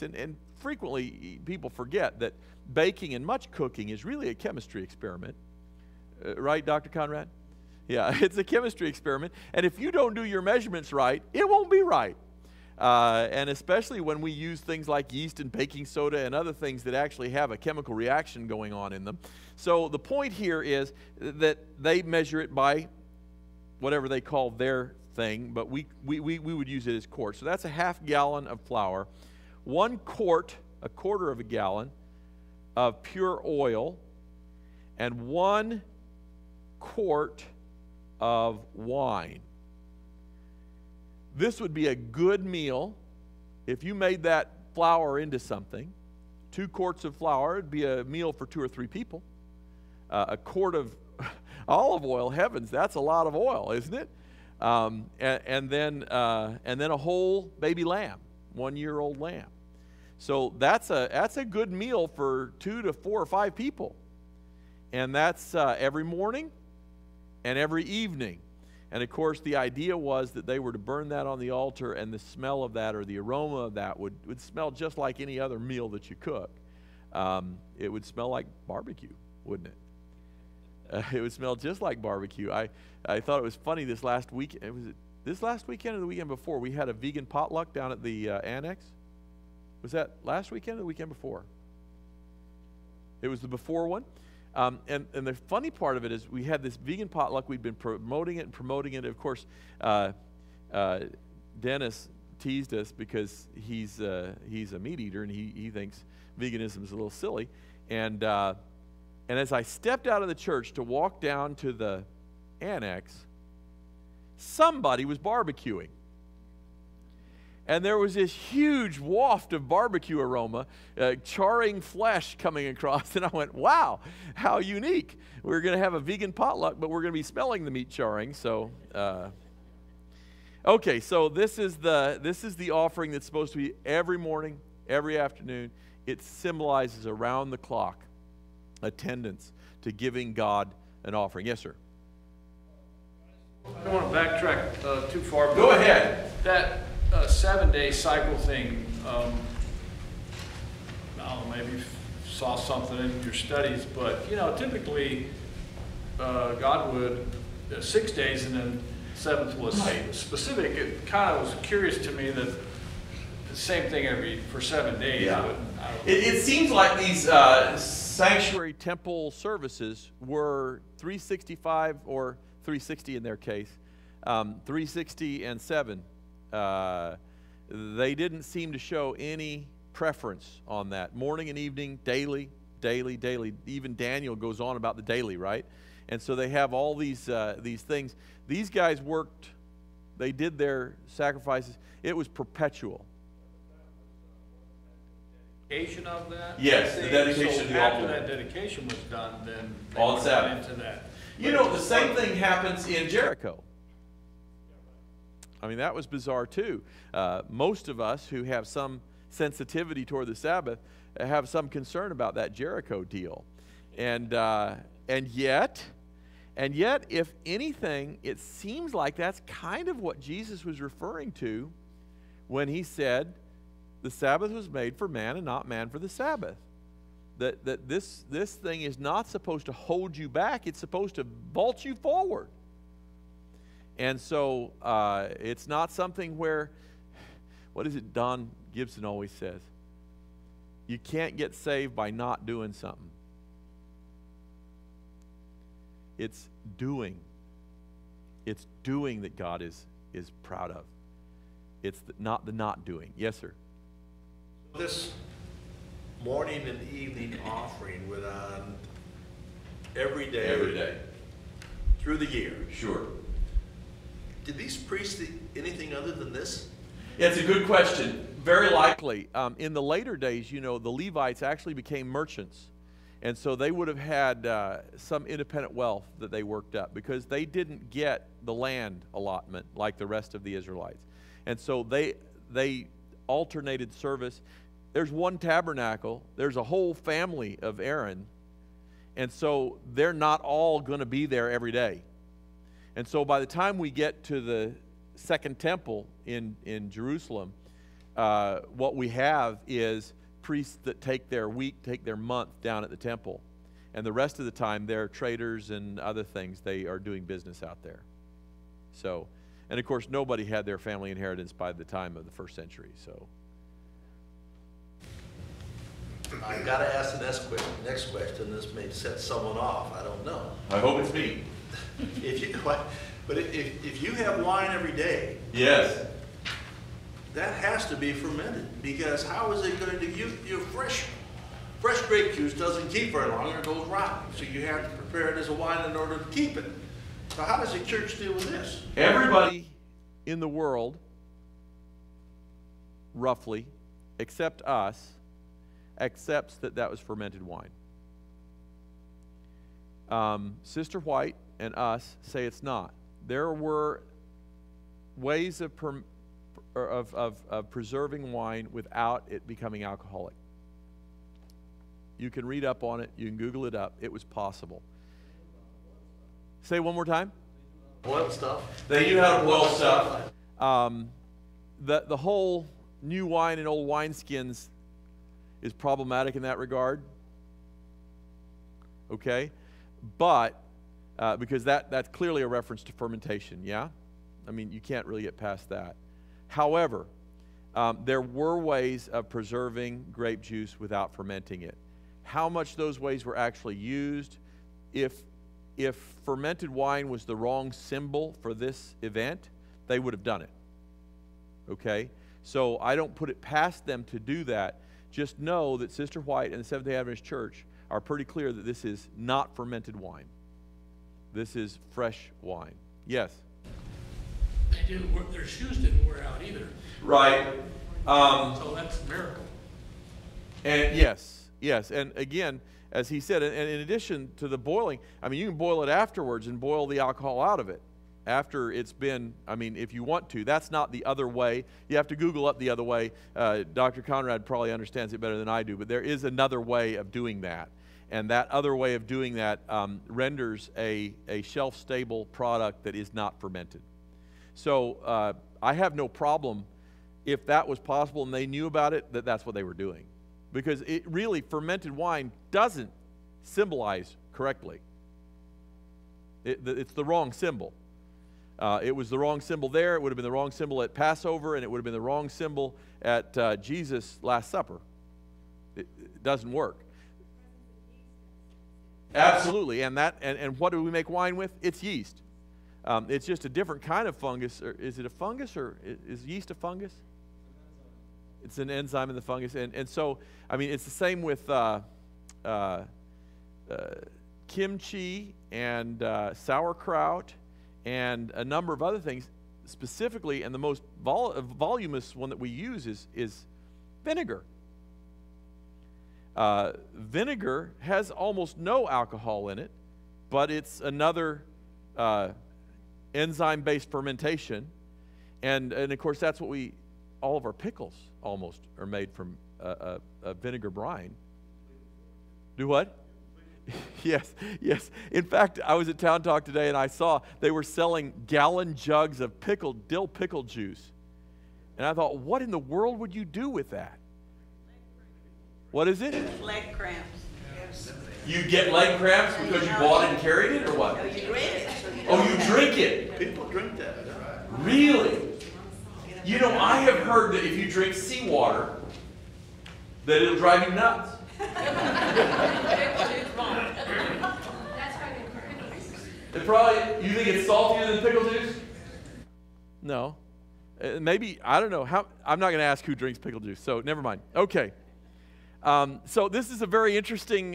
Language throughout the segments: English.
And frequently people forget that baking and much cooking is really a chemistry experiment. Right, Dr. Conrad? Yeah, it's a chemistry experiment. And if you don't do your measurements right, it won't be right. And especially when we use things like yeast and baking soda and other things that actually have a chemical reaction going on in them. So the point here is that they measure it by whatever they call their thing, but we would use it as quarts. So that's a half gallon of flour, 1 quart, a quarter of a gallon of pure oil, and 1 quart of wine. This would be a good meal if you made that flour into something. 2 quarts of flour would be a meal for 2 or 3 people. A quart of olive oil, heavens, that's a lot of oil, isn't it? And then a whole baby lamb, 1-year-old lamb. So that's a good meal for 2 to 4 or 5 people. And that's every morning and every evening. And of course, the idea was that they were to burn that on the altar, and the smell of that, or the aroma of that, would smell just like any other meal that you cook. It would smell like barbecue, wouldn't it? It would smell just like barbecue. I thought it was funny this last week. Was it this last weekend or the weekend before? We had a vegan potluck down at the annex. Was that last weekend or the weekend before? It was the before one. And the funny part of it is we had this vegan potluck. We'd been promoting it. Of course, Dennis teased us because he's a meat eater, and he thinks veganism is a little silly. And as I stepped out of the church to walk down to the annex, somebody was barbecuing. And there was this huge waft of barbecue aroma, charring flesh coming across. And I went, wow, how unique. We're going to have a vegan potluck, but we're going to be smelling the meat charring. So, okay, so this is the offering that's supposed to be every morning, every afternoon. It symbolizes around the clock attendance to giving God an offering. Yes, sir. I don't want to backtrack too far. Go ahead. That 7-day cycle thing, I don't know, maybe you saw something in your studies, but typically God would 6 days and then 7th was specific. It kind of was curious to me that the same thing for 7 days. Yeah. It seems like these sanctuary temple services were 365 or 360 in their case, 360 and 7. They didn't seem to show any preference on that. Morning and evening, daily. Even Daniel goes on about the daily, right? And so they have all these things. These guys worked, they did their sacrifices. It was perpetual. Dedication of that? Yes, the dedication of the altar. After that dedication was done, then they On went Sabbath. into that. The same thing happens in Jericho. I mean, that was bizarre too. Most of us who have some sensitivity toward the Sabbath have some concern about that Jericho deal. And yet, if anything, it seems like that's kind of what Jesus was referring to when he said the Sabbath was made for man and not man for the Sabbath. That this thing is not supposed to hold you back. It's supposed to vault you forward. And so it's not something where, what is it Don Gibson always says? You can't get saved by not doing something. It's doing. It's doing that God is proud of. It's not the not doing. Yes, sir. This morning and evening offering went on every day. Every day. Through the year. Sure. Did these priests do anything other than this? Yeah, it's a good question. Very likely. In the later days, the Levites actually became merchants. And so they would have had some independent wealth that they worked up because they didn't get the land allotment like the rest of the Israelites. And so they alternated service. There's one tabernacle. There's a whole family of Aaron. And so they're not all going to be there every day. And so by the time we get to the Second Temple in Jerusalem, what we have is priests that take their week, take their month down at the temple. And the rest of the time, they're traders and other things. They are doing business out there. So, and of course, nobody had their family inheritance by the time of the first century. So, I've got to ask the next question. This may set someone off. I don't know. I hope it's me. But if you have wine every day, Yes. that has to be fermented, because how is it going to you fresh grape juice doesn't keep very long or it goes rotten. So you have to prepare it as a wine in order to keep it. So how does the church deal with this? Everybody in the world, roughly, except us, accepts that that was fermented wine. Sister White and us say it's not. There were ways of preserving wine without it becoming alcoholic. You can read up on it. You can Google it up. It was possible. Say one more time. Boiled stuff. They knew how to boil stuff. The whole new wine and old wineskins is problematic in that regard. Okay? But, because that's clearly a reference to fermentation, yeah? I mean, you can't really get past that. However, there were ways of preserving grape juice without fermenting it. How much those ways were actually used, if fermented wine was the wrong symbol for this event, they would have done it. Okay? So I don't put it past them to do that. Just know that Sister White and the Seventh-day Adventist Church are pretty clear that this is not fermented wine. This is fresh wine. Yes? Their shoes didn't wear out either. Right. So that's a miracle. And yes. And again, as he said, and in addition to the boiling, I mean, you can boil it afterwards and boil the alcohol out of it after it's been, I mean, if you want to. That's not the other way. You have to Google up the other way. Dr. Conrad probably understands it better than I do, but there is another way of doing that. And that other way of doing that renders a shelf-stable product that is not fermented. So I have no problem if that was possible and they knew about it, that's what they were doing. Because it really, fermented wine doesn't symbolize correctly. It's the wrong symbol. It was the wrong symbol there. It would have been the wrong symbol at Passover, and it would have been the wrong symbol at Jesus' Last Supper. It doesn't work. Absolutely. And what do we make wine with? It's yeast. It's just a different kind of fungus. Or is it a fungus, or is yeast a fungus? It's an enzyme in the fungus. And so, I mean, it's the same with kimchi and sauerkraut and a number of other things. Specifically, and the most voluminous one that we use is vinegar. Vinegar has almost no alcohol in it, but it's another enzyme-based fermentation. And of course, that's what all of our pickles almost are made from a vinegar brine. Do what? Yes. In fact, I was at Town Talk today and I saw they were selling gallon jugs of dill pickle juice. And I thought, what in the world would you do with that? What is it? Leg cramps. Yes. You get leg cramps because you bought it and carried it, or what? No, you drink it. Oh, you drink it? People drink that. Really? You know, I have heard that if you drink seawater, that it'll drive you nuts. It probably, you think it's saltier than pickle juice? No. Maybe, I don't know. I'm not going to ask who drinks pickle juice, so never mind. Okay. So this is a very interesting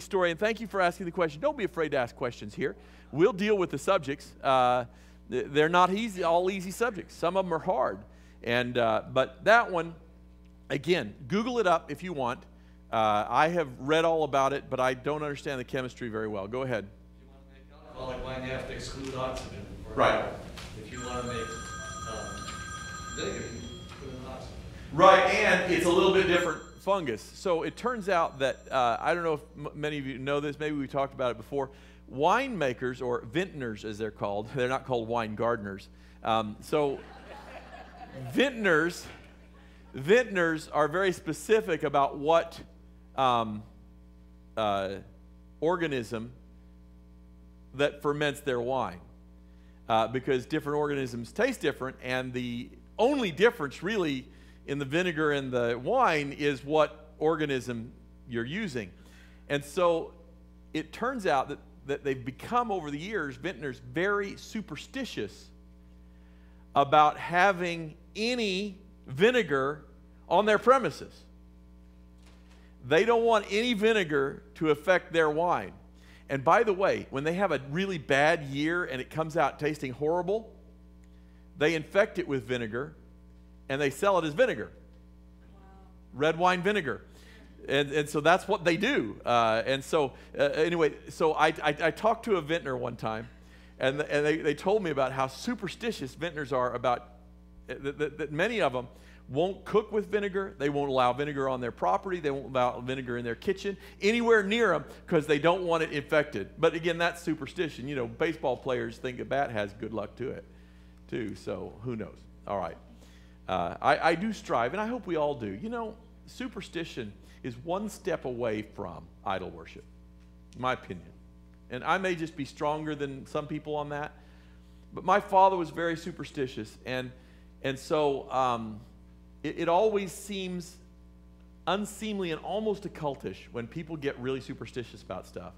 story, and thank you for asking the question. Don't be afraid to ask questions here. We'll deal with the subjects. They're not all easy subjects. Some of them are hard. But that one, again, Google it up if you want. I have read all about it, but I don't understand the chemistry very well. Go ahead. If you want to make alcoholic wine, you have to exclude oxygen. Right. If you want to make vinegar, you put in oxygen. Right, and it's a little bit different fungus. So it turns out that, I don't know if many of you know this, maybe we talked about it before, winemakers, or vintners as they're called, they're not called wine gardeners. So vintners vintners are very specific about what organism that ferments their wine, because different organisms taste different, and the only difference really in the vinegar and the wine is what organism you're using. And so it turns out that they've become, over the years, vintners, very superstitious about having any vinegar on their premises. They don't want any vinegar to affect their wine. And by the way, when they have a really bad year and it comes out tasting horrible, they infect it with vinegar and they sell it as vinegar. Wow. Red wine vinegar. And so that's what they do. Anyway, so I talked to a vintner one time, and they told me about how superstitious vintners are about that many of them won't cook with vinegar. They won't allow vinegar on their property. They won't allow vinegar in their kitchen, anywhere near them, because they don't want it infected. But again, that's superstition. You know, baseball players think a bat has good luck to it, too. So who knows? All right. I do strive, and I hope we all do. You know, superstition is one step away from idol worship, in my opinion. And I may just be stronger than some people on that, but my father was very superstitious, and so it always seems unseemly and almost occultish when people get really superstitious about stuff.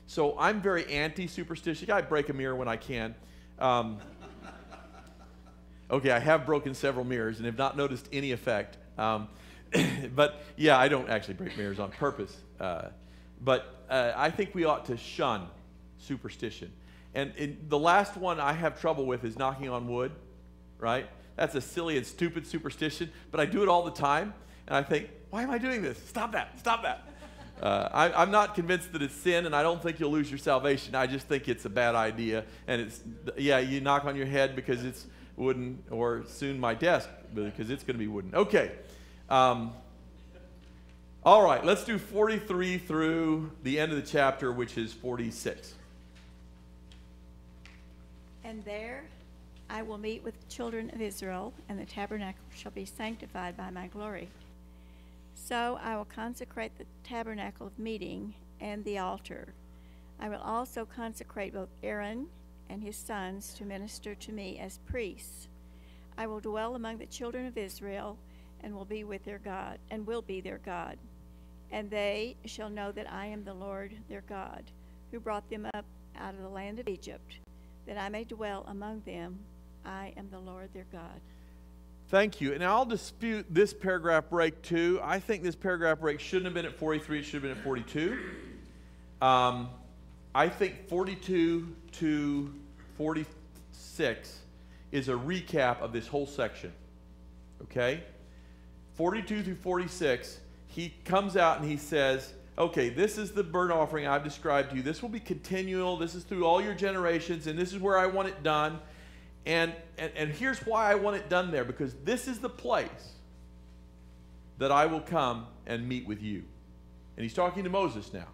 So I'm very anti-superstition. I break a mirror when I can. Okay, I have broken several mirrors and have not noticed any effect. But yeah, I don't actually break mirrors on purpose. But I think we ought to shun superstition. And the last one I have trouble with is knocking on wood, right? That's a silly and stupid superstition, but I do it all the time. And I think, why am I doing this? Stop that, stop that. I'm not convinced that it's sin, and I don't think you'll lose your salvation. I just think it's a bad idea. And it's, yeah, you knock on your head because it's wooden, or soon my desk because it's going to be wooden. Okay. All right, let's do 43 through the end of the chapter, which is 46. And there I will meet with the children of Israel, and the tabernacle shall be sanctified by my glory. So I will consecrate the tabernacle of meeting and the altar. I will also consecrate both Aaron and his sons to minister to me as priests. I will dwell among the children of Israel, and will be their God. And they shall know that I am the Lord their God, who brought them up out of the land of Egypt, that I may dwell among them. I am the Lord their God. Thank you. And I'll dispute this paragraph break too. I think this paragraph break shouldn't have been at 43, it should have been at 42. I think 42 to 46 is a recap of this whole section. Okay? 42 through 46, he comes out and he says, okay, this is the burnt offering I've described to you. This will be continual. This is through all your generations, and this is where I want it done. And here's why I want it done there, because this is the place that I will come and meet with you. And he's talking to Moses now.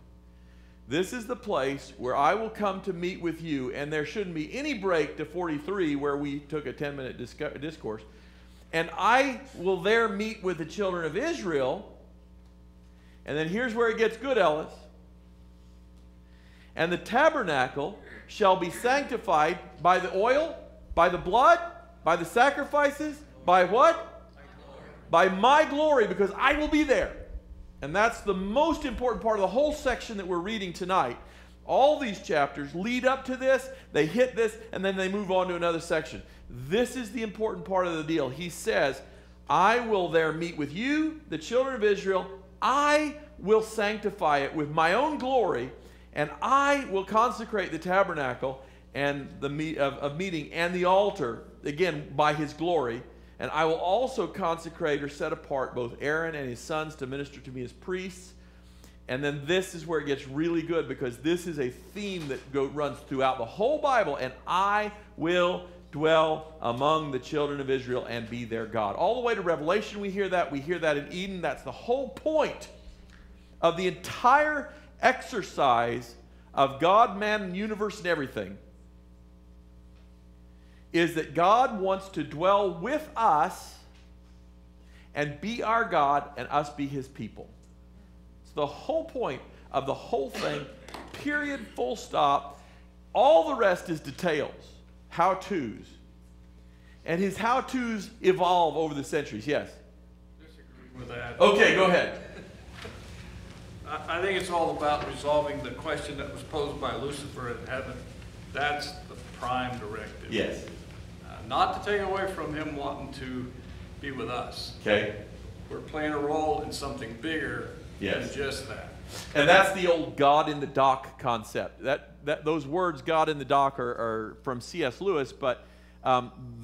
This is the place where I will come to meet with you, and there shouldn't be any break to 43 where we took a 10-minute discourse. And I will there meet with the children of Israel. And then here's where it gets good, Ellis. And the tabernacle shall be sanctified by the oil, by the blood, by the sacrifices, by what? By my glory, because I will be there. And that's the most important part of the whole section that we're reading tonight. All these chapters lead up to this, they hit this, and then they move on to another section. This is the important part of the deal. He says, I will there meet with you, the children of Israel. I will sanctify it with my own glory, and I will consecrate the tabernacle and the meeting and the altar, again, by his glory. And I will also consecrate or set apart both Aaron and his sons to minister to me as priests. And then this is where it gets really good, because this is a theme that runs throughout the whole Bible. And I will dwell among the children of Israel and be their God. All the way to Revelation we hear that. We hear that in Eden. That's the whole point of the entire exercise of God, man, and universe and everything, is that God wants to dwell with us and be our God and us be his people. It's the whole point of the whole thing, period, full stop. All the rest is details, how-tos. And his how-tos evolve over the centuries. Yes? Disagree with that. Okay, go ahead. I think it's all about resolving the question that was posed by Lucifer in heaven. That's the prime directive. Yes. Not to take away from him wanting to be with us. Okay. We're playing a role in something bigger Yes. than just that. And that's the old God in the dock concept. Those words, God in the dock, are from C.S. Lewis, but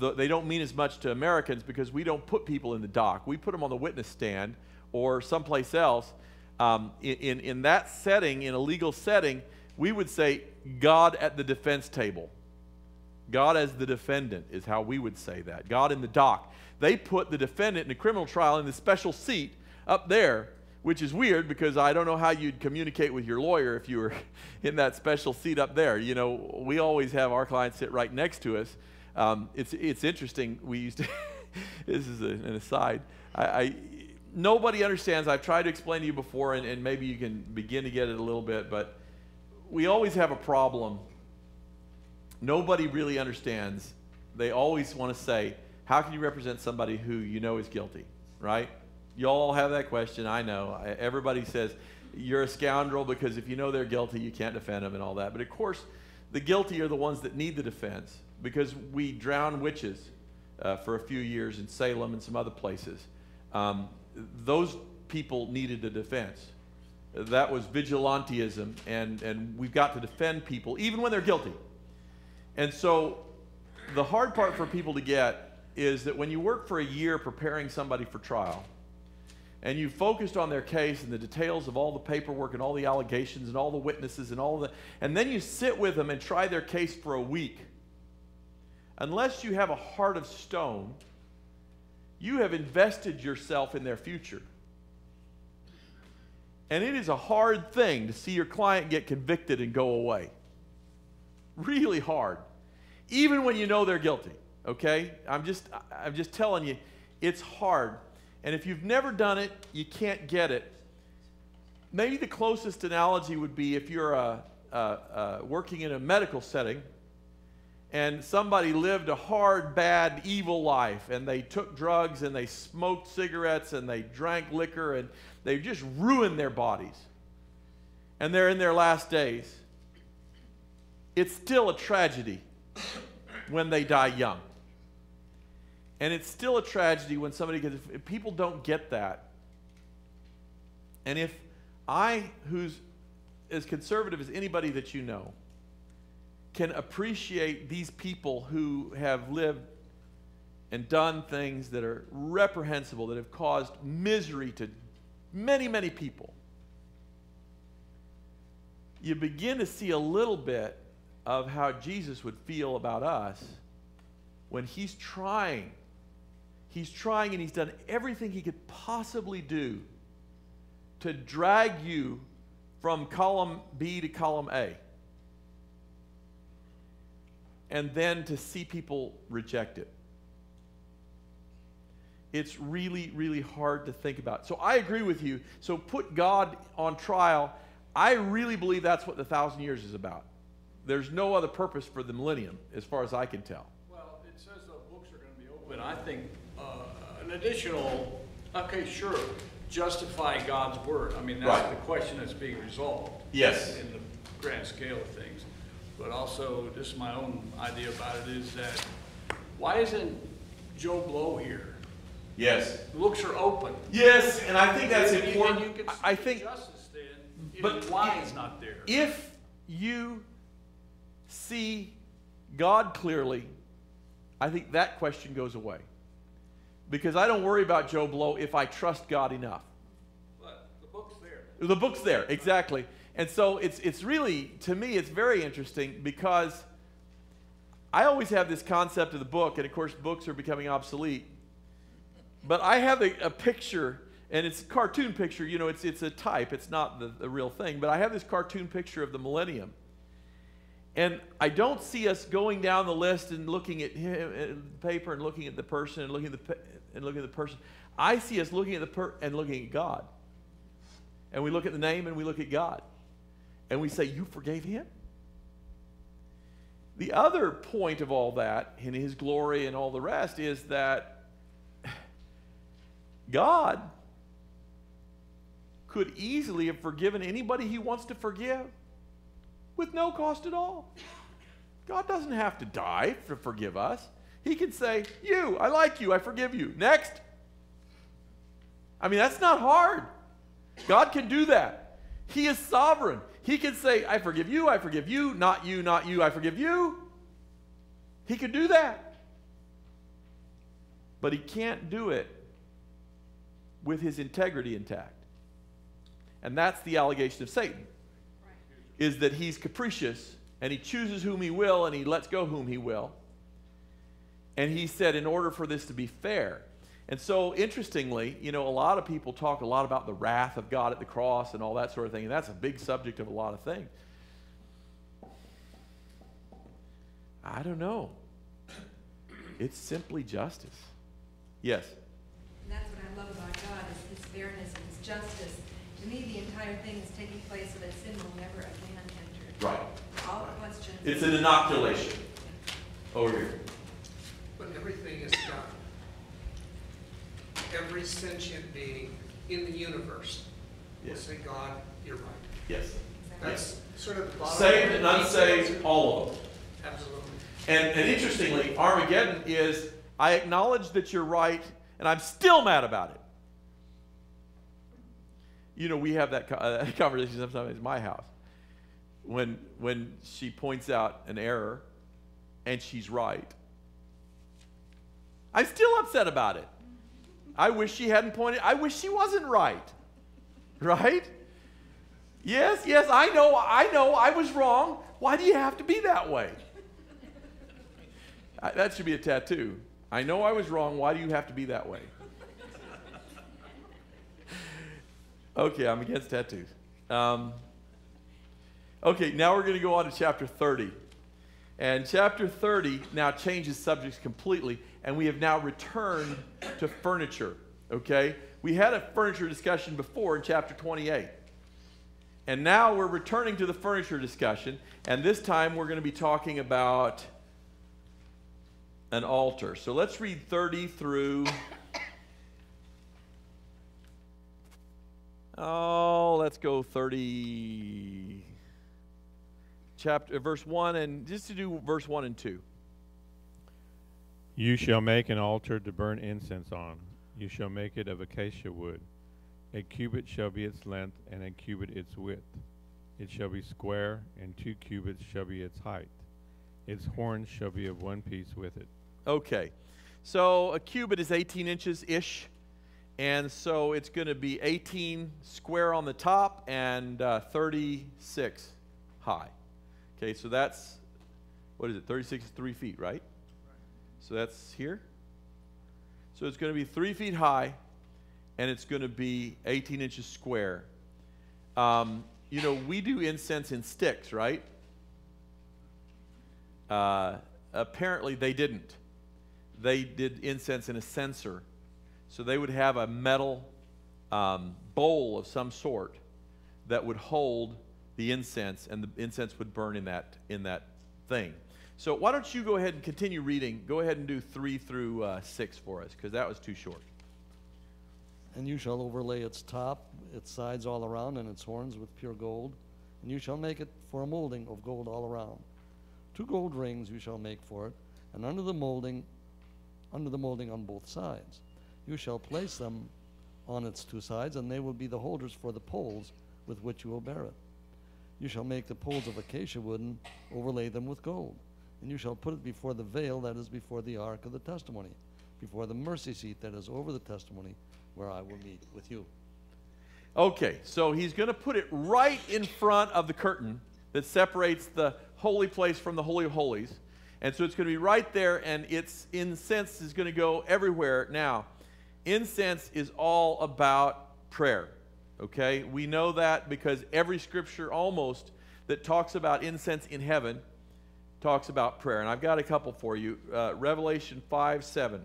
they don't mean as much to Americans because we don't put people in the dock. We put them on the witness stand or someplace else. In that setting, in a legal setting, we would say God at the defense table. God as the defendant is how we would say that. God in the dock. They put the defendant in a criminal trial in the special seat up there, which is weird because I don't know how you'd communicate with your lawyer if you were in that special seat up there. You know, we always have our clients sit right next to us. It's interesting. We used to, this is an aside. Nobody understands. I've tried to explain to you before, and maybe you can begin to get it a little bit, but we always have a problem. Nobody really understands. They always want to say, how can you represent somebody who you know is guilty, right? You all have that question, I know. Everybody says, you're a scoundrel because if you know they're guilty, you can't defend them and all that. But of course, the guilty are the ones that need the defense because we drowned witches for a few years in Salem and some other places. Those people needed a defense. That was vigilantism, and we've got to defend people even when they're guilty. And so the hard part for people to get is that when you work for a year preparing somebody for trial, and you focused on their case and the details of all the paperwork and all the allegations and all the witnesses and then you sit with them and try their case for a week, unless you have a heart of stone, you have invested yourself in their future. And it is a hard thing to see your client get convicted and go away. Really hard. Even when you know they're guilty, okay? I'm just telling you, it's hard. And if you've never done it, you can't get it. Maybe the closest analogy would be if you're working in a medical setting and somebody lived a hard, bad, evil life, and they took drugs and they smoked cigarettes and they drank liquor and they just ruined their bodies. And they're in their last days. It's still a tragedy when they die young. And it's still a tragedy when somebody gets, if people don't get that. And if I, who's as conservative as anybody that you know, can appreciate these people who have lived and done things that are reprehensible, that have caused misery to many, many people, you begin to see a little bit of how Jesus would feel about us when he's trying and he's done everything he could possibly do to drag you from column B to column A. And then to see people reject it. It's really, really hard to think about. So I agree with you. So put God on trial. I really believe that's what the 1,000 years is about. There's no other purpose for the millennium, as far as I can tell. Well, it says the books are going to be open. I think an additional, okay, sure, justify God's word. I mean, that's right. The question that's being resolved. Yes. In the grand scale of things. But also, just my own idea about it is that, why isn't Joe Blow here? Yes. The books are open. Yes, and I think that's important. And you can see I think, justice then, but why it's not there. If you see God clearly, I think that question goes away. Because I don't worry about Joe Blow if I trust God enough. But the book's there. The book's there, exactly. And so it's really, to me, it's very interesting because I always have this concept of the book, and of course books are becoming obsolete. But I have a picture, and it's a cartoon picture, you know, it's a type, it's not the real thing, but I have this cartoon picture of the millennium. And I don't see us going down the list and looking at the paper and looking at the person and looking at and looking at the person. I see us looking at and looking at God. And we look at the name and we look at God. And we say, you forgave him? The other point of all that, in his glory and all the rest, is that God could easily have forgiven anybody he wants to forgive with no cost at all. God doesn't have to die to forgive us. He can say, you, I like you, I forgive you. Next. I mean, that's not hard. God can do that. He is sovereign. He can say, I forgive you, not you, not you, I forgive you. He could do that. But he can't do it with his integrity intact. And that's the allegation of Satan, is that he's capricious, and he chooses whom he will, and he lets go whom he will. And he said, in order for this to be fair. And so, interestingly, you know, a lot of people talk a lot about the wrath of God at the cross and all that sort of thing, and that's a big subject of a lot of things. I don't know. It's simply justice. Yes? And that's what I love about God, is his fairness and his justice. To me, the entire thing is taking place so that sin will never again enter. Right. All questions. It's an inoculation. Over here. When everything is done, every sentient being in the universe will Yes. say, God, you're right. Yes. That's sort of the bottom Saved line. and unsaved, all of them. Absolutely. And interestingly, Armageddon is, I acknowledge that you're right, and I'm still mad about it. You know, we have that conversation sometimes in my house. When she points out an error, and she's right. I'm still upset about it. I wish she hadn't pointed, I wish she wasn't right. Right? Yes, I know, I was wrong. Why do you have to be that way? That should be a tattoo. I know I was wrong. Why do you have to be that way? Okay, I'm against tattoos. Okay, now we're going to go on to chapter 30. And chapter 30 now changes subjects completely, and we have now returned to furniture. Okay? We had a furniture discussion before in chapter 28. And now we're returning to the furniture discussion, and this time we're going to be talking about an altar. So let's read 30 through, let's go 30, verse 1, and just to do verse 1 and 2. You shall make an altar to burn incense on. You shall make it of acacia wood. A cubit shall be its length, and a cubit its width. It shall be square, and 2 cubits shall be its height. Its horns shall be of one piece with it. Okay, so a cubit is 18 inches-ish, and so it's going to be 18 square on the top and 36 high. Okay, so that's, what is it, 36 is 3 feet, right? So that's here. So it's going to be 3 feet high, and it's going to be 18 inches square. You know, we do incense in sticks, right? Apparently they didn't. They did incense in a censer. So they would have a metal bowl of some sort that would hold the incense, and the incense would burn in that thing. So why don't you go ahead and continue reading. Go ahead and do 3 through 6 for us, because that was too short. And you shall overlay its top, its sides all around, and its horns with pure gold. And you shall make it for a molding of gold all around. 2 gold rings you shall make for it, and under the molding on both sides. You shall place them on its 2 sides, and they will be the holders for the poles with which you will bear it. You shall make the poles of acacia wood and overlay them with gold. And you shall put it before the veil that is before the ark of the testimony, before the mercy seat that is over the testimony, where I will meet with you. Okay, so he's going to put it right in front of the curtain that separates the holy place from the Holy of Holies. And so it's going to be right there, and its incense is going to go everywhere. Now, incense is all about prayer, okay? We know that because every scripture almost that talks about incense in heaven talks about prayer. And I've got a couple for you. Revelation 5:7.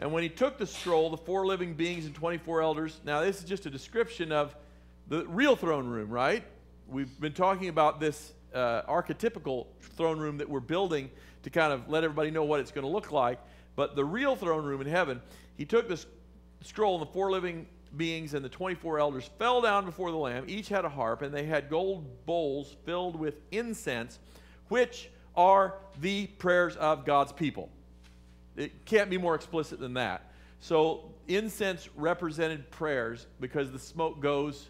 And when he took the scroll, the 4 living beings and 24 elders, now this is just a description of the real throne room, right? We've been talking about this archetypical throne room that we're building to kind of let everybody know what it's going to look like. But the real throne room in heaven, he took this scroll, and the 4 living beings and the 24 elders fell down before the Lamb. Each had a harp, and they had gold bowls filled with incense, which are the prayers of God's people. It can't be more explicit than that. So incense represented prayers because the smoke goes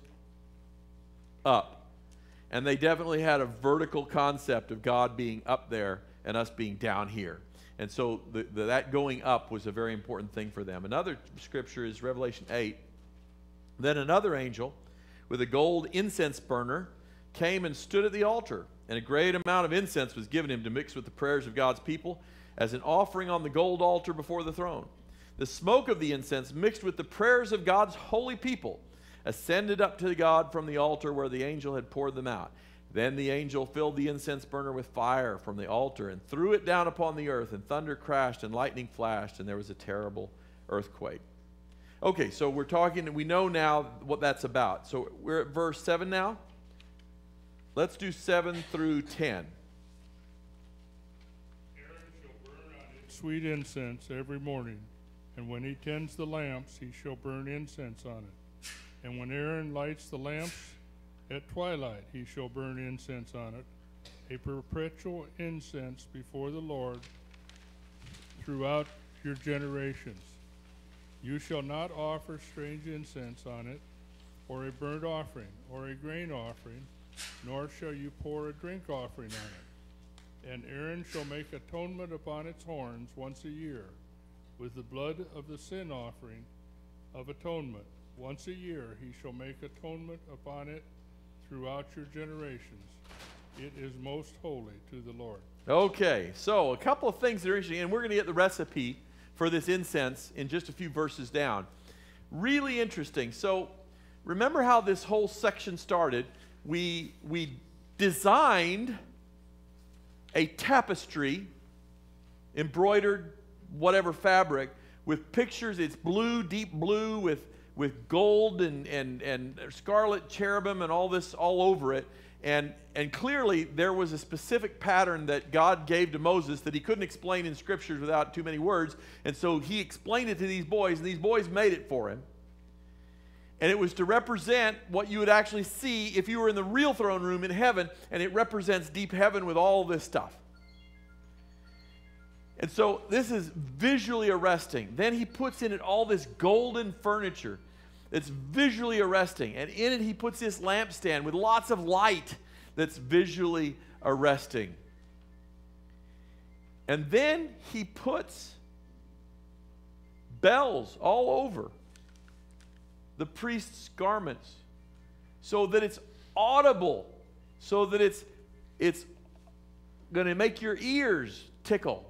up. And they definitely had a vertical concept of God being up there and us being down here. And so that going up was a very important thing for them. Another scripture is Revelation 8. Then another angel with a gold incense burner came and stood at the altar. And a great amount of incense was given him to mix with the prayers of God's people as an offering on the gold altar before the throne. The smoke of the incense mixed with the prayers of God's holy people ascended up to God from the altar where the angel had poured them out. Then the angel filled the incense burner with fire from the altar and threw it down upon the earth, and thunder crashed and lightning flashed, and there was a terrible earthquake. Okay, so we're talking, we know now what that's about. So we're at verse 7 now. Let's do 7 through 10. Sweet incense every morning, and when he tends the lamps, he shall burn incense on it. And when Aaron lights the lamps at twilight, he shall burn incense on it, a perpetual incense before the Lord throughout your generations. You shall not offer strange incense on it, or a burnt offering, or a grain offering, nor shall you pour a drink offering on it. And Aaron shall make atonement upon its horns once a year, with the blood of the sin offering of atonement. Once a year he shall make atonement upon it throughout your generations. It is most holy to the Lord. Okay, so a couple of things that are interesting, and we're going to get the recipe for this incense in just a few verses down. Really interesting. So remember how this whole section started? We designed a tapestry, embroidered whatever fabric, with pictures. It's blue, deep blue, with gold and scarlet cherubim and all this all over it. And clearly there was a specific pattern that God gave to Moses that he couldn't explain in scriptures without too many words. And so he explained it to these boys, and these boys made it for him. And it was to represent what you would actually see if you were in the real throne room in heaven, and it represents deep heaven with all this stuff. And so this is visually arresting. Then he puts in it all this golden furniture. It's visually arresting. And in it he puts this lampstand with lots of light that's visually arresting. And then he puts bells all over the priest's garments so that it's audible, so that it's going to make your ears tickle.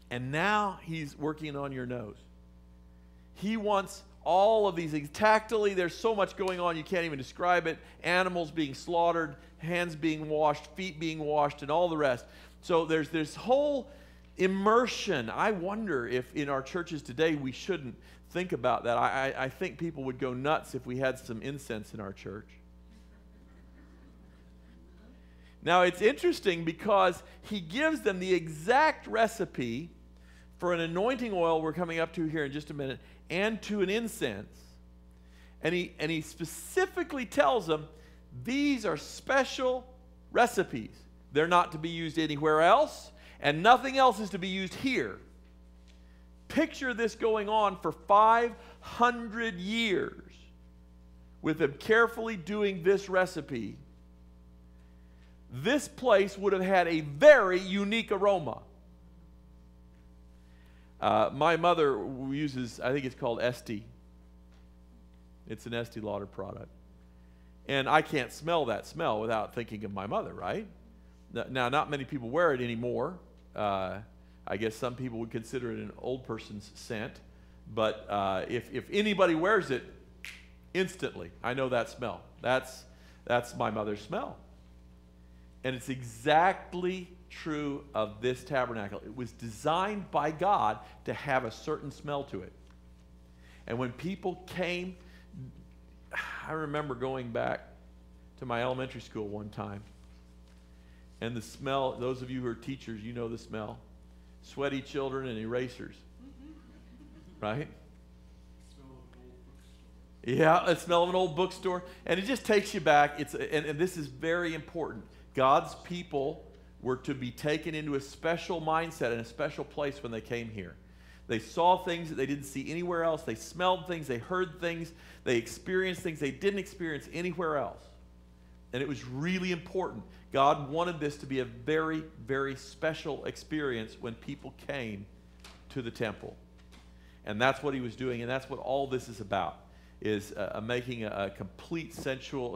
And now he's working on your nose. He wants all of these things. Tactily, there's so much going on you can't even describe it. Animals being slaughtered, hands being washed, feet being washed, and all the rest. So there's this whole immersion. I wonder if in our churches today we shouldn't think about that. I think people would go nuts if we had some incense in our church. Now it's interesting because he gives them the exact recipe for an anointing oil we're coming up to here in just a minute, and to an incense. And he specifically tells them these are special recipes. They're not to be used anywhere else, and nothing else is to be used here. Picture this going on for 500 years with them carefully doing this recipe. This place would have had a very unique aroma. My mother uses, I think it's called Estee. It's an Estee Lauder product. And I can't smell that smell without thinking of my mother, right? Now, not many people wear it anymore. I guess some people would consider it an old person's scent. But if anybody wears it, instantly, I know that smell. That's my mother's smell. And it's exactly true of this tabernacle. It was designed by God to have a certain smell to it. And when people came, I remember going back to my elementary school one time, and the smell, those of you who are teachers, you know the smell. Sweaty children and erasers. Right? Yeah, the smell of an old bookstore. And it just takes you back. And this is very important. God's people were to be taken into a special mindset and a special place when they came here. They saw things that they didn't see anywhere else. They smelled things. They heard things. They experienced things they didn't experience anywhere else. And it was really important. God wanted this to be a very, very special experience when people came to the temple. And that's what he was doing, and that's what all this is about, is making a complete sensual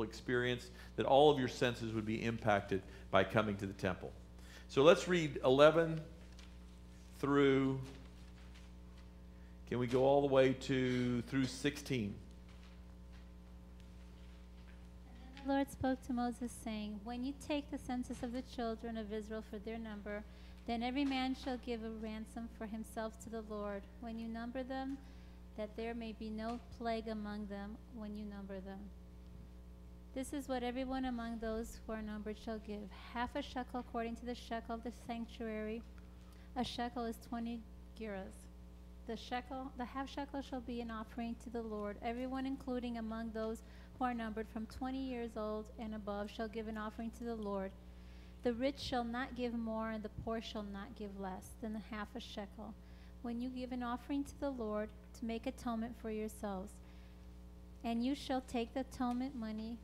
experience that all of your senses would be impacted by coming to the temple. So let's read 11 through, can we go all the way through 16? The Lord spoke to Moses, saying, When you take the census of the children of Israel for their number, then every man shall give a ransom for himself to the Lord, when you number them, that there may be no plague among them when you number them. This is what everyone among those who are numbered shall give: half a shekel according to the shekel of the sanctuary. A shekel is 20 gerahs. The half shekel shall be an offering to the Lord. Everyone, including among those who are numbered from 20 years old and above, shall give an offering to the Lord. The rich shall not give more, and the poor shall not give less than the half a shekel, when you give an offering to the Lord to make atonement for yourselves. And you shall take the atonement money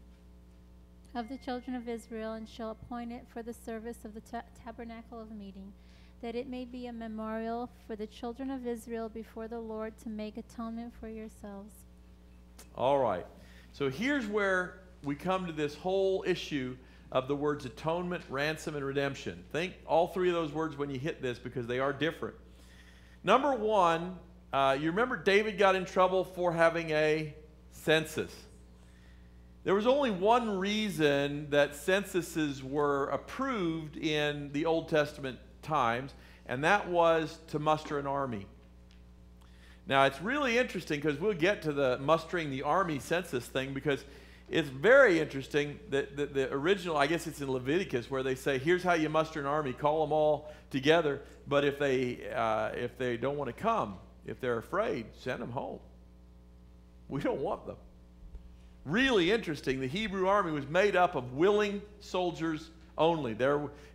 of the children of Israel, and shall appoint it for the service of the tabernacle of meeting, that it may be a memorial for the children of Israel before the Lord, to make atonement for yourselves. All right. So here's where we come to this whole issue of the words atonement, ransom, and redemption. Think all three of those words when you hit this, because they are different. Number one, you remember David got in trouble for having a census. There was only one reason that censuses were approved in the Old Testament times, and that was to muster an army. Now, it's really interesting, because we'll get to the mustering the army census thing, because it's very interesting that the original, I guess it's in Leviticus, where they say, here's how you muster an army, call them all together, but if they don't want to come, if they're afraid, send them home. We don't want them. Really interesting, the Hebrew army was made up of willing soldiers only.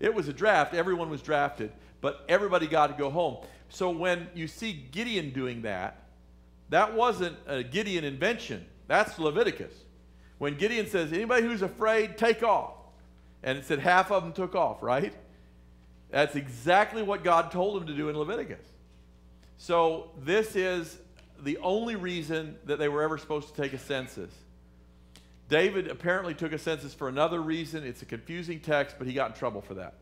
It was a draft, everyone was drafted, but everybody got to go home. So when you see Gideon doing that, that wasn't a Gideon invention. That's Leviticus. When Gideon says, anybody who's afraid, take off. And it said half of them took off, right? That's exactly what God told him to do in Leviticus. So this is the only reason that they were ever supposed to take a census. David apparently took a census for another reason. It's a confusing text, but he got in trouble for that.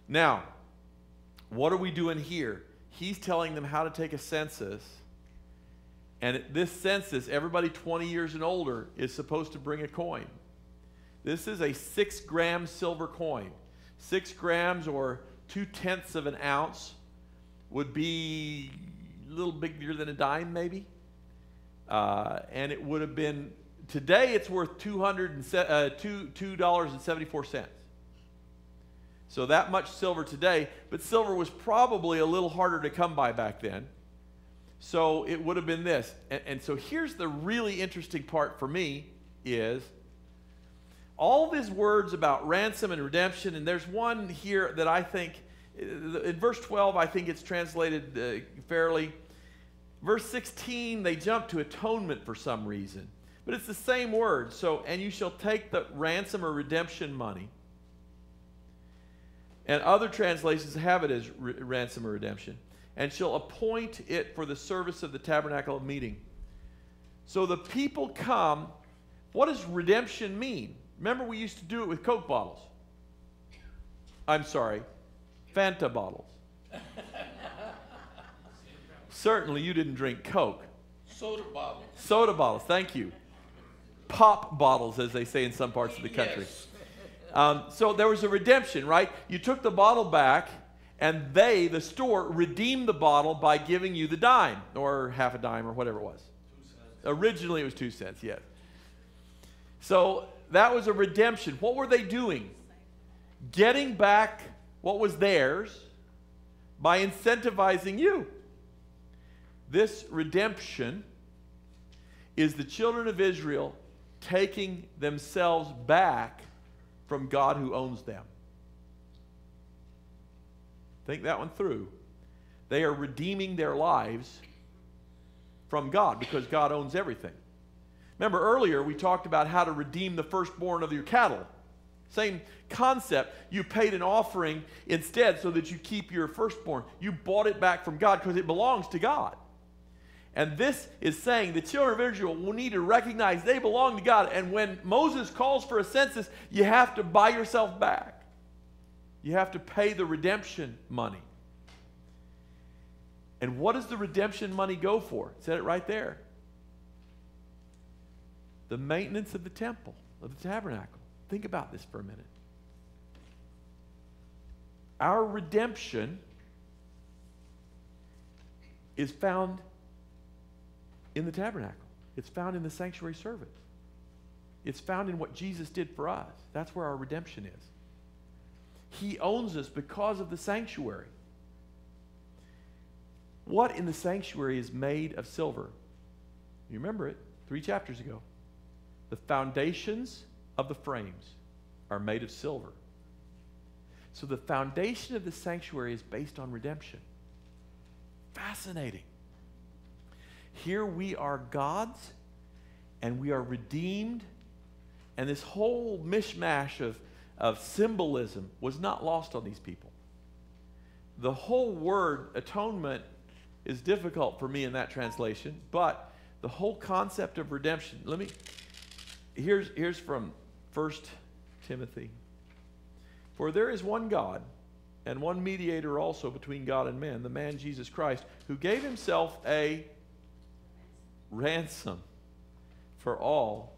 Now, what are we doing here? He's telling them how to take a census. And this census, everybody 20 years and older is supposed to bring a coin. This is a 6-gram silver coin. 6 grams, or 2/10 of an ounce, would be a little bigger than a dime maybe. And it would have been, today it's worth $2.74. So that much silver today, but silver was probably a little harder to come by back then. So it would have been this. And so here's the really interesting part for me is all these words about ransom and redemption, and there's one here that I think, in verse 12, I think it's translated fairly. Verse 16, they jump to atonement for some reason. But it's the same word. So, and you shall take the ransom or redemption money. And other translations have it as ransom or redemption. And shall appoint it for the service of the tabernacle of meeting. So the people come. What does redemption mean? Remember, we used to do it with Coke bottles. I'm sorry, Fanta bottles. Certainly you didn't drink Coke. Soda bottles. Soda bottles, thank you. Pop bottles, as they say in some parts of the country. Yes. So there was a redemption, right? You took the bottle back, and they, the store, redeemed the bottle by giving you the dime, or half a dime, or whatever it was. 2 cents. Originally, it was 2 cents, yes. So that was a redemption. What were they doing? Getting back what was theirs by incentivizing you. This redemption is the children of Israel taking themselves back from God who owns them. Think that one through. They are redeeming their lives from God because God owns everything. Remember earlier we talked about how to redeem the firstborn of your cattle. Same concept. You paid an offering instead so that you keep your firstborn. You bought it back from God because it belongs to God. And this is saying the children of Israel will need to recognize they belong to God. And when Moses calls for a census, you have to buy yourself back. You have to pay the redemption money. And what does the redemption money go for? It said it right there. The maintenance of the temple, of the tabernacle. Think about this for a minute. Our redemption is found in the tabernacle. It's found in the sanctuary service. It's found in what Jesus did for us. That's where our redemption is. He owns us because of the sanctuary. What in the sanctuary is made of silver? You remember it 3 chapters ago. The foundations of the frames are made of silver. So the foundation of the sanctuary is based on redemption. Fascinating. Here we are God's, and we are redeemed, and this whole mishmash of symbolism was not lost on these people. The whole word atonement is difficult for me in that translation, but the whole concept of redemption, here's from 1 Timothy. For there is one God, and one mediator also between God and men, the man Jesus Christ, who gave himself a ransom for all,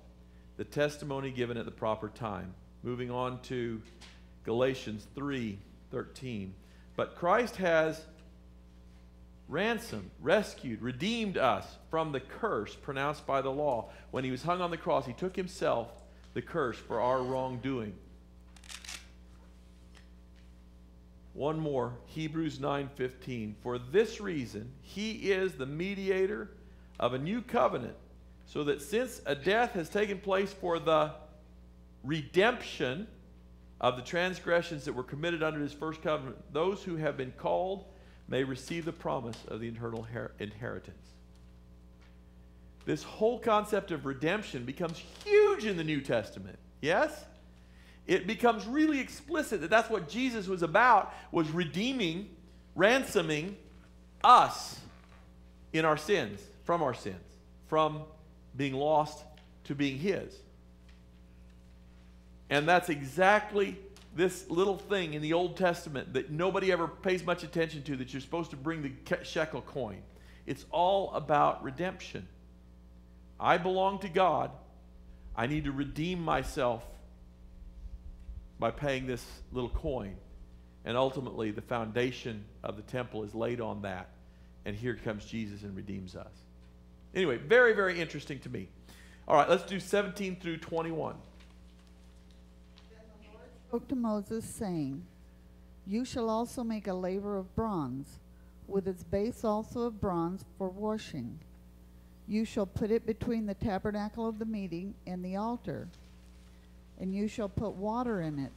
the testimony given at the proper time. Moving on to Galatians 3:13. But Christ has ransomed, rescued, redeemed us from the curse pronounced by the law. When he was hung on the cross, he took himself the curse for our wrongdoing. One more, Hebrews 9:15. For this reason, he is the mediator of a new covenant, so that since a death has taken place for the redemption of the transgressions that were committed under his first covenant, those who have been called may receive the promise of the eternal inheritance. This whole concept of redemption becomes huge in the New Testament. Yes? It becomes really explicit that that's what Jesus was about, was redeeming, ransoming us in our sins, from being lost to being his. And that's exactly this little thing in the Old Testament that nobody ever pays much attention to, that you're supposed to bring the shekel coin. It's all about redemption. I belong to God. I need to redeem myself by paying this little coin. And ultimately, the foundation of the temple is laid on that. And here comes Jesus and redeems us. Anyway, very, very interesting to me. All right, let's do 17 through 21. Then the Lord spoke to Moses, saying, You shall also make a laver of bronze, with its base also of bronze for washing. You shall put it between the tabernacle of the meeting and the altar, and you shall put water in it.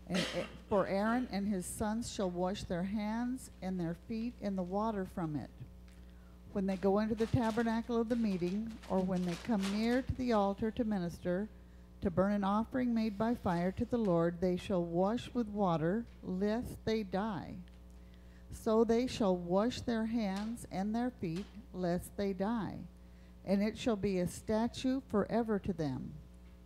And for Aaron and his sons shall wash their hands and their feet in the water from it. When they go into the tabernacle of the meeting, or when they come near to the altar to minister, to burn an offering made by fire to the Lord, they shall wash with water, lest they die. So they shall wash their hands and their feet, lest they die. And it shall be a statute forever to them,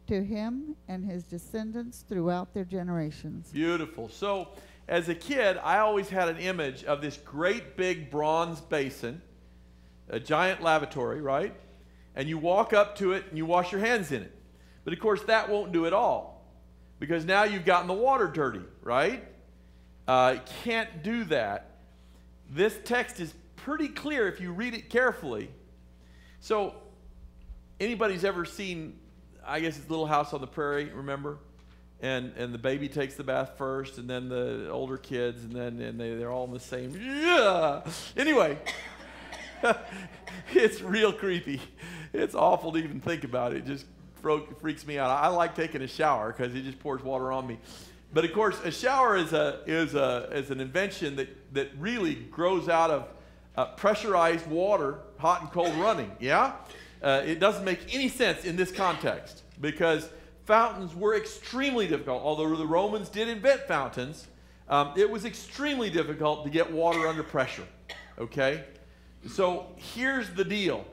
to him and his descendants throughout their generations. Beautiful. So, as a kid, I always had an image of this great big bronze basin, a giant lavatory, right? And you walk up to it and you wash your hands in it. But of course, that won't do it all. because now you've gotten the water dirty, right? Can't do that. This text is pretty clear if you read it carefully. So, anybody's ever seen, I guess it's Little House on the Prairie, remember? And the baby takes the bath first, and then the older kids, and then they're all in the same. Yeah. Anyway, it's real creepy. It's awful to even think about it. It just freaks me out. I like taking a shower because it just pours water on me. But of course, a shower is an invention that really grows out of pressurized water, hot and cold running. Yeah, it doesn't make any sense in this context because fountains were extremely difficult. Although the Romans did invent fountains, it was extremely difficult to get water under pressure. Okay, so here's the deal.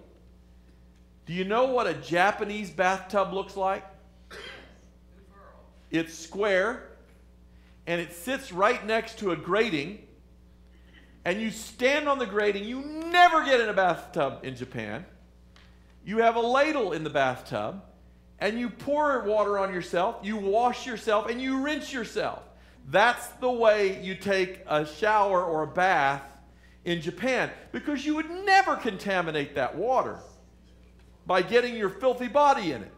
Do you know what a Japanese bathtub looks like? It's square, and it sits right next to a grating, and you stand on the grating. You never get in a bathtub in Japan. You have a ladle in the bathtub, and you pour water on yourself, you wash yourself, and you rinse yourself. That's the way you take a shower or a bath in Japan, because you would never contaminate that water by getting your filthy body in it.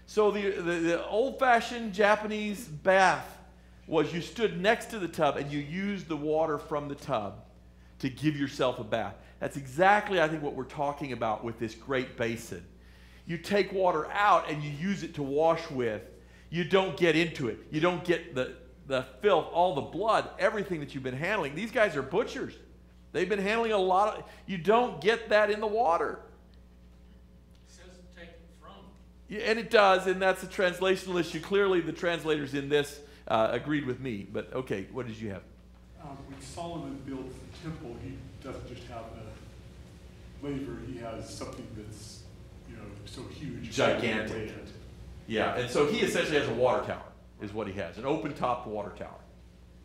So the old-fashioned Japanese bath was you stood next to the tub and you used the water from the tub to give yourself a bath. That's exactly, I think, what we're talking about with this great basin. You take water out and you use it to wash with. You don't get into it. You don't get the filth, all the blood, everything that you've been handling. These guys are butchers. They've been handling a lot of... You don't get that in the water. Yeah, and it does, and that's a translational issue. Clearly, the translators in this agreed with me. But okay, what did you have? When Solomon builds the temple, he doesn't just have a laver. He has something that's, so huge, gigantic. Yeah, and so he essentially has a water tower, is what he has, an open-topped water tower.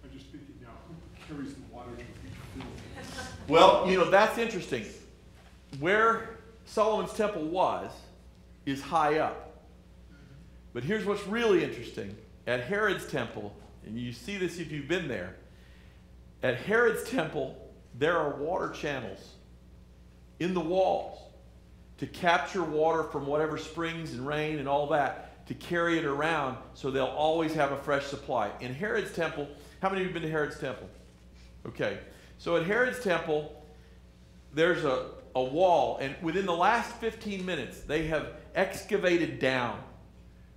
I'm just thinking now, who carries the water to each building? Well, that's interesting. Where Solomon's temple was is high up. But here's what's really interesting. At Herod's temple, and you see this if you've been there, at Herod's temple, there are water channels in the walls to capture water from whatever springs and rain and all that, to carry it around so they'll always have a fresh supply. In Herod's temple, how many of you have been to Herod's temple? Okay. So at Herod's temple, there's a wall, and within the last 15 minutes, they have excavated down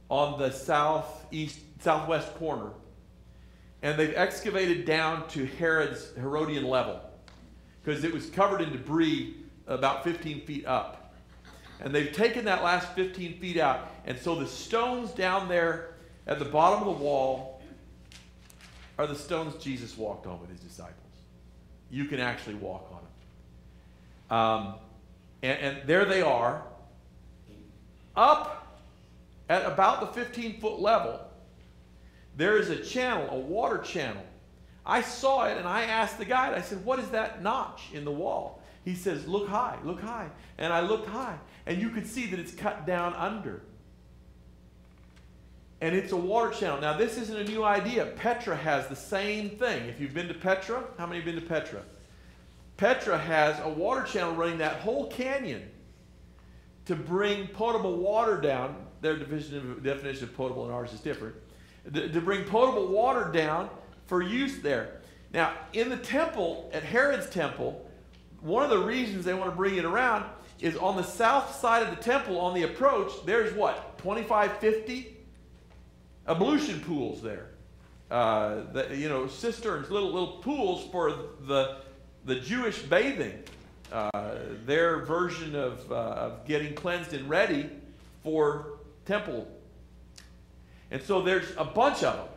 on the southwest corner, and they've excavated down to Herodian level, because it was covered in debris about 15 feet up. And they've taken that last 15 feet out, and so the stones down there at the bottom of the wall are the stones Jesus walked on with his disciples. You can actually walk on them. And there they are, up at about the 15-foot level. There is a channel, a water channel. I saw it and I asked the guide, I said, what is that notch in the wall? He says, look high, look high. And I looked high, and you could see that it's cut down under. And it's a water channel. Now, this isn't a new idea. Petra has the same thing. If you've been to Petra, how many have been to Petra? Petra has a water channel running that whole canyon to bring potable water down. Their definition of potable and ours is different. To bring potable water down for use there. Now, in the temple, at Herod's temple, one of the reasons they want to bring it around is on the south side of the temple, on the approach, there's what, 25, 50 ablution pools there. Cisterns, little pools for the Jewish bathing. Their version of getting cleansed and ready for temple. And so there's a bunch of them.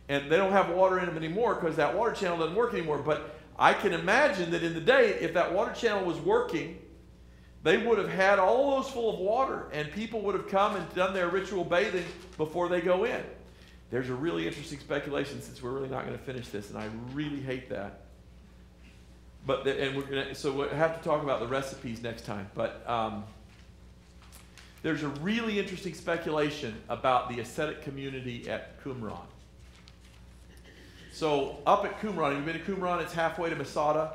And they don't have water in them anymore because that water channel doesn't work anymore. But I can imagine that in the day, if that water channel was working, they would have had all those full of water, and people would have come and done their ritual bathing before they go in. There's a really interesting speculation, since we're really not going to finish this, and I really hate that. So we'll have to talk about the recipes next time. But there's a really interesting speculation about the ascetic community at Qumran. So up at Qumran, you've been to Qumran, it's halfway to Masada,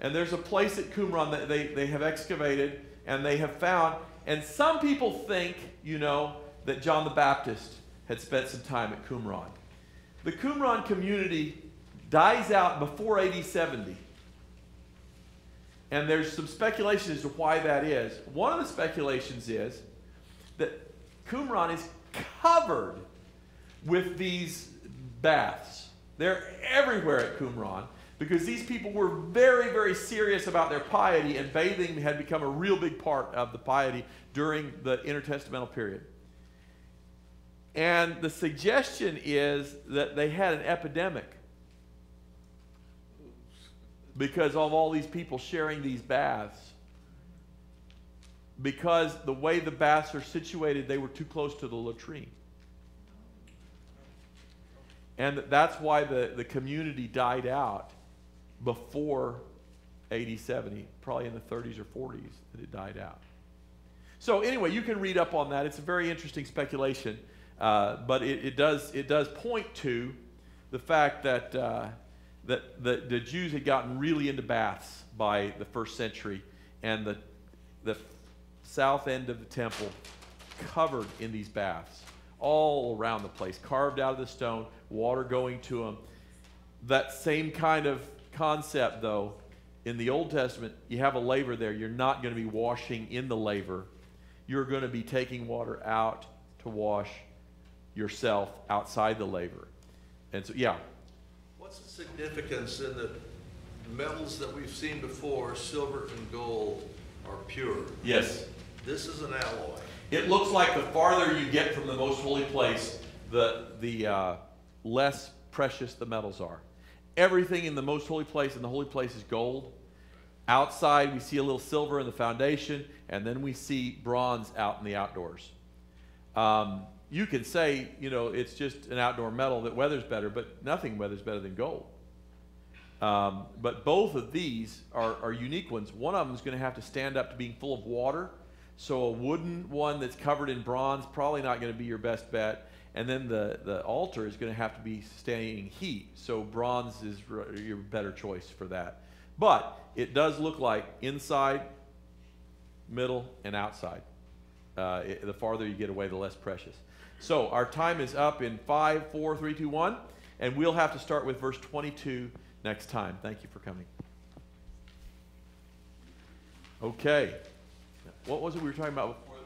and there's a place at Qumran that they have excavated and they have found, and some people think, you know, that John the Baptist had spent some time at Qumran. The Qumran community dies out before AD 70. And there's some speculation as to why that is. One of the speculations is that Qumran is covered with these baths. They're everywhere at Qumran because these people were very, very serious about their piety, and bathing had become a real big part of the piety during the intertestamental period. And the suggestion is that they had an epidemic because of all these people sharing these baths. Because the way the baths are situated, they were too close to the latrine. And that's why the community died out before AD 70, probably in the 30s or 40s that it died out. So anyway, you can read up on that. It's a very interesting speculation, but it does point to the fact that the Jews had gotten really into baths by the first century, and the south end of the temple covered in these baths all around the place, carved out of the stone, water going to them. That same kind of concept, though, in the Old Testament, you have a laver there. You're not going to be washing in the laver. You're going to be taking water out to wash yourself outside the laver. And so, yeah. What's the significance in the metals that we've seen before, silver and gold, are pure? Yes. This is an alloy. It looks like the farther you get from the most holy place, the less precious the metals are. Everything in the most holy place, and the holy place is gold. Outside, we see a little silver in the foundation, and then we see bronze out in the outdoors. You can say, you know, it's just an outdoor metal that weathers better, but nothing weathers better than gold. But both of these are unique ones. One of them is going to have to stand up to being full of water. So a wooden one that's covered in bronze, probably not going to be your best bet. And then the altar is going to have to be standing heat. So bronze is your better choice for that. But it does look like inside, middle, and outside. The farther you get away, the less precious. So our time is up in 5, 4, 3, 2, 1. And we'll have to start with verse 22 next time. Thank you for coming. Okay. What was it we were talking about before?